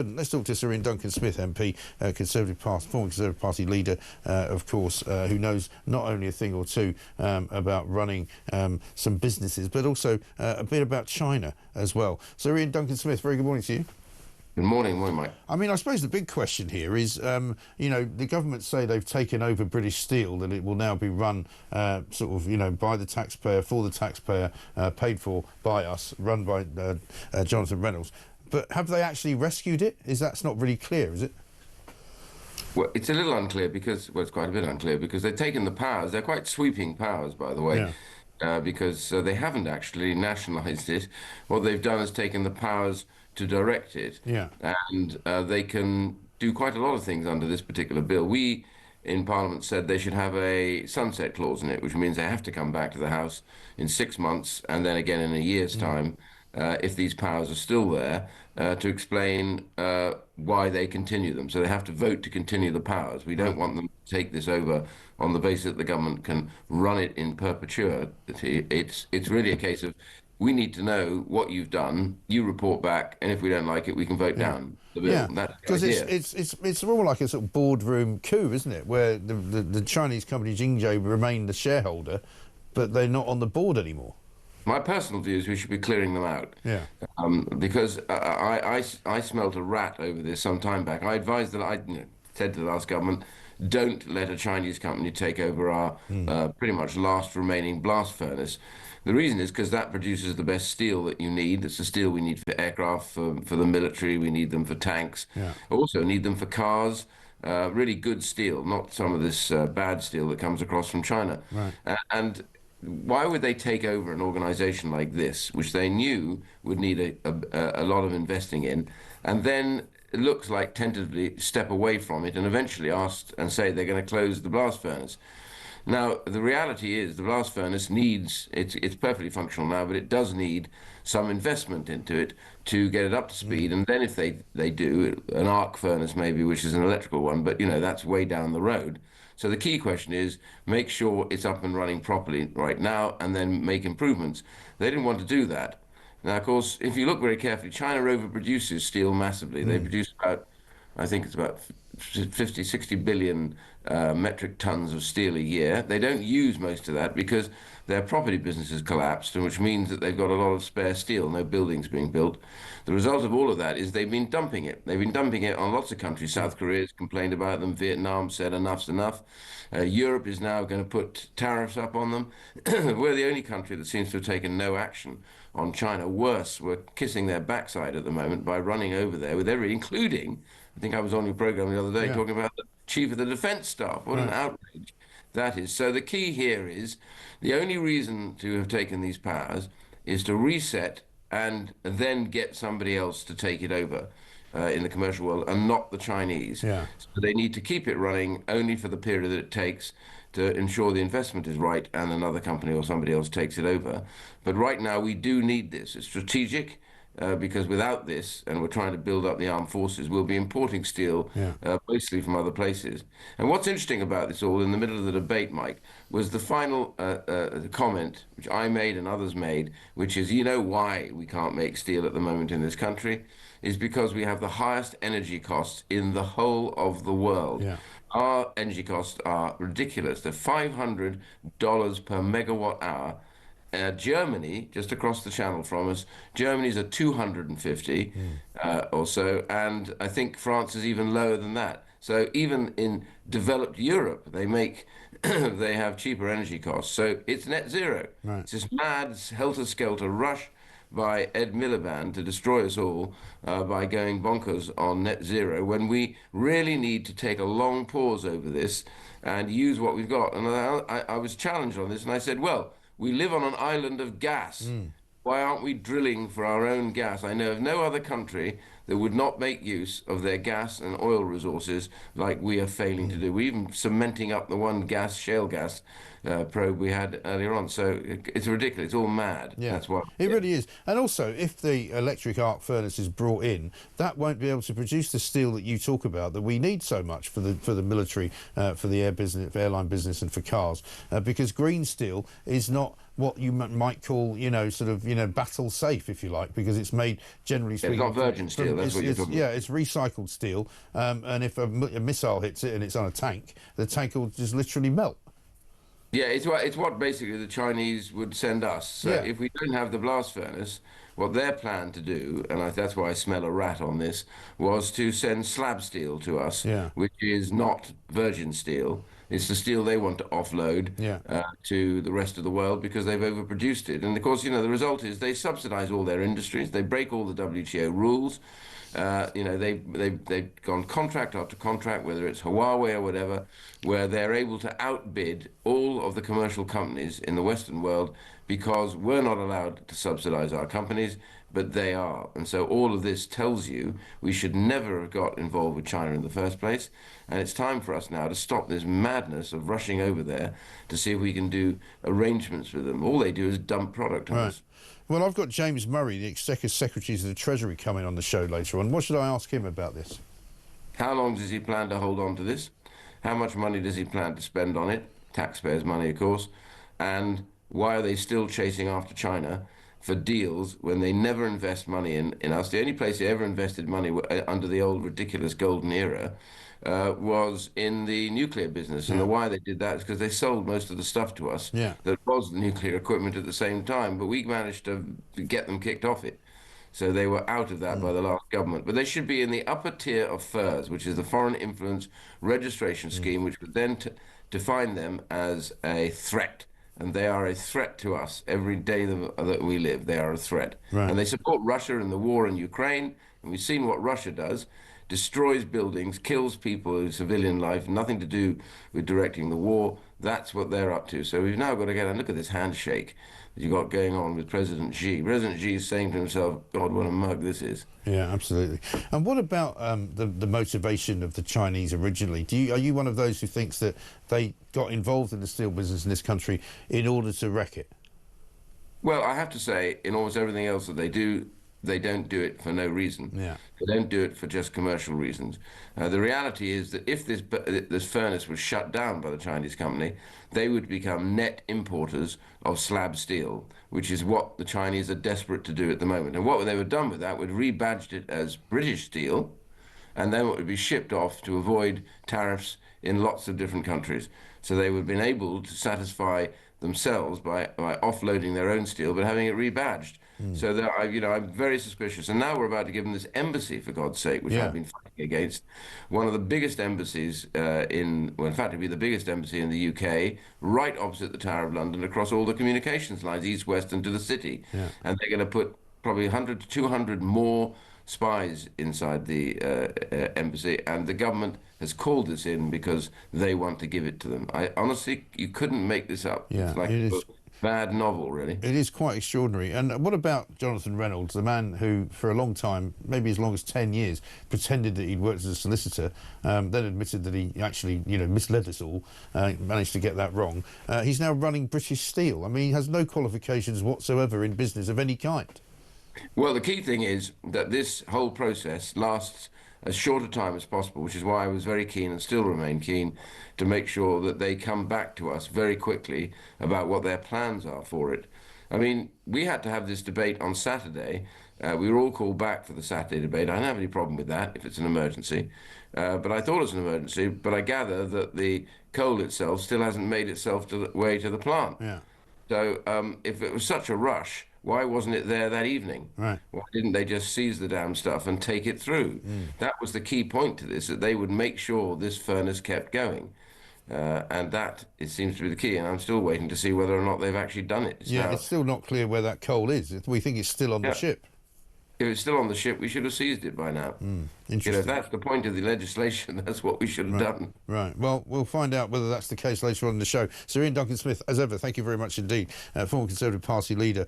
Let's talk to Sir Iain Duncan Smith, MP, Conservative Party, former Conservative Party leader, of course, who knows not only a thing or two about running some businesses, but also a bit about China as well. Sir Iain Duncan Smith, very good morning to you. Good morning, Mike. I mean, I suppose the big question here is, you know, the government say they've taken over British Steel, that it will now be run sort of, you know, by the taxpayer, for the taxpayer, paid for by us, run by Jonathan Reynolds. But have they actually rescued it? That's not really clear, is it? Well, it's a little unclear because, well, it's quite a bit unclear because they've taken the powers. They're quite sweeping powers, by the way, because they haven't actually nationalised it. What they've done is taken the powers to direct it. And they can do quite a lot of things under this particular bill. We, in Parliament, said they should have a sunset clause in it, which means they have to come back to the House in 6 months and then again in a year's time, if these powers are still there, to explain why they continue them. So they have to vote to continue the powers. We don't want them to take this over on the basis that the government can run it in perpetuity. It's really a case of, we need to know what you've done, you report back, and if we don't like it, we can vote down the bill. Because it's more like a sort of boardroom coup, isn't it, where the Chinese company Jingjie remain the shareholder, but they're not on the board anymore. My personal view is we should be clearing them out. Because I smelt a rat over this some time back. I advised that I said to the last government, don't let a Chinese company take over our pretty much last remaining blast furnace. The reason is because that produces the best steel that you need. It's the steel we need for aircraft, for the military. We need them for tanks. Also need them for cars. Really good steel, not some of this bad steel that comes across from China. And why would they take over an organization like this, which they knew would need a lot of investing in, and then it looks like tentatively step away from it and eventually ask and say they're going to close the blast furnace? Now, the reality is the blast furnace needs, it's perfectly functional now, but it does need some investment into it to get it up to speed. And then if they do, an arc furnace maybe, which is an electrical one, but, you know, that's way down the road. So the key question is, make sure it's up and running properly right now and then make improvements. They didn't want to do that. Now, of course, if you look very carefully, China overproduces steel massively. They produce about, I think it's about 50, 60 billion metric tons of steel a year. They don't use most of that because their property business has collapsed, which means that they've got a lot of spare steel, no buildings being built. The result of all of that is they've been dumping it. They've been dumping it on lots of countries. South Korea has complained about them. Vietnam said enough's enough. Europe is now going to put tariffs up on them. We're the only country that seems to have taken no action on China. Worse, we're kissing their backside at the moment by running over there with every, including, I think I was on your program the other day talking about the chief of the defense staff. What an outrage that is. So the key here is the only reason to have taken these powers is to reset and then get somebody else to take it over in the commercial world, and not the Chinese. So they need to keep it running only for the period that it takes to ensure the investment is right and another company or somebody else takes it over. But right now we do need this. It's strategic. Because without this, and we're trying to build up the armed forces, we'll be importing steel mostly from other places. And what's interesting about this all, in the middle of the debate, Mike, was the final comment, which I made and others made, which is, you know why we can't make steel at the moment in this country? Is because we have the highest energy costs in the whole of the world. Our energy costs are ridiculous. They're $500 per megawatt hour. Germany, just across the channel from us, Germany's at 250 or so, and I think France is even lower than that. So even in developed Europe, they have cheaper energy costs. So it's net zero. It's this mad helter-skelter rush by Ed Miliband to destroy us all by going bonkers on net zero, when we really need to take a long pause over this and use what we've got. And I was challenged on this, and I said, well, we live on an island of gas. Why aren't we drilling for our own gas? I know of no other country that would not make use of their gas and oil resources like we are failing to do. We're even cementing up the one shale gas probe we had earlier on. So it's ridiculous. It's all mad. That's what it really is. And also, if the electric arc furnace is brought in, that won't be able to produce the steel that you talk about that we need so much for the military, for the airline business, and for cars, because green steel is not what you might call, sort of, battle safe, if you like, because it's made, generally speaking... It's not virgin steel, that's what you're talking about. Yeah, it's recycled steel, and if a missile hits it and it's on a tank, the tank will just literally melt. Yeah, it's what basically the Chinese would send us. So if we don't have the blast furnace, what their plan to do, and that's why I smell a rat on this, was to send slab steel to us, which is not virgin steel. It's the steel they want to offload to the rest of the world because they've overproduced it. And of course, the result is they subsidize all their industries. They break all the WTO rules. They've gone contract after contract, whether it's Huawei or whatever, where they're able to outbid all of the commercial companies in the Western world because we're not allowed to subsidize our companies, but they are. And so all of this tells you we should never have got involved with China in the first place. And it's time for us now to stop this madness of rushing over there to see if we can do arrangements with them. All they do is dump product on us. Well, I've got James Murray, the Exchequer Secretary to the Treasury, coming on the show later on. What should I ask him about this? How long does he plan to hold on to this? How much money does he plan to spend on it? Taxpayers' money, of course. And why are they still chasing after China for deals when they never invest money in us? The only place they ever invested money under the old ridiculous golden era was in the nuclear business. And the why they did that is because they sold most of the stuff to us that was the nuclear equipment at the same time, but we managed to get them kicked off it. So they were out of that by the last government. But they should be in the upper tier of FIRS, which is the Foreign Influence Registration Scheme, which would then define them as a threat. And they are a threat to us every day that we live. They are a threat. And they support Russia in the war in Ukraine. And we've seen what Russia does. Destroys buildings, kills people in civilian life, nothing to do with directing the war. That's what they're up to. So we've now got to get and look at this handshake that you've got going on with President Xi. President Xi is saying to himself, God, what a mug this is. Yeah, absolutely. And what about the motivation of the Chinese originally? Are you one of those who thinks that they got involved in the steel business in this country in order to wreck it? Well, I have to say, in almost everything else that they do, they don't do it for no reason. They don't do it for just commercial reasons. The reality is that if this furnace was shut down by the Chinese company, they would become net importers of slab steel, which is what the Chinese are desperate to do at the moment. And what they would have done with that would rebadged it as British steel, and then it would be shipped off to avoid tariffs in lots of different countries. So they would have been able to satisfy themselves by offloading their own steel, but having it rebadged. So that I'm very suspicious. And now we're about to give them this embassy, for God's sake, which I've been fighting against. One of the biggest embassies in fact, it'd be the biggest embassy in the UK, right opposite the Tower of London, across all the communications lines, east, west, and to the city. And they're going to put probably 100 to 200 more spies inside the embassy, and the government has called this in because they want to give it to them. Honestly, you couldn't make this up. It's like a bad novel, really. It is quite extraordinary. And what about Jonathan Reynolds, the man who, for a long time, maybe as long as 10 years, pretended that he'd worked as a solicitor, then admitted that he actually, misled us all, managed to get that wrong. He's now running British Steel. I mean, he has no qualifications whatsoever in business of any kind. Well, the key thing is that this whole process lasts as short a time as possible, which is why I was very keen and still remain keen to make sure that they come back to us very quickly about what their plans are for it. I mean, we had to have this debate on Saturday. We were all called back for the Saturday debate. I don't have any problem with that if it's an emergency. But I thought it was an emergency, but I gather that the coal itself still hasn't made itself way to the plant. So if it was such a rush, why wasn't it there that evening? Why didn't they just seize the damn stuff and take it through? That was the key point to this, that they would make sure this furnace kept going. And that, it seems to be the key, and I'm still waiting to see whether or not they've actually done it. It's still not clear where that coal is. We think it's still on the ship. If it's still on the ship, we should have seized it by now. Interesting. If that's the point of the legislation, that's what we should have done. Well, we'll find out whether that's the case later on in the show. Sir Iain Duncan Smith, as ever, thank you very much indeed. Former Conservative Party leader.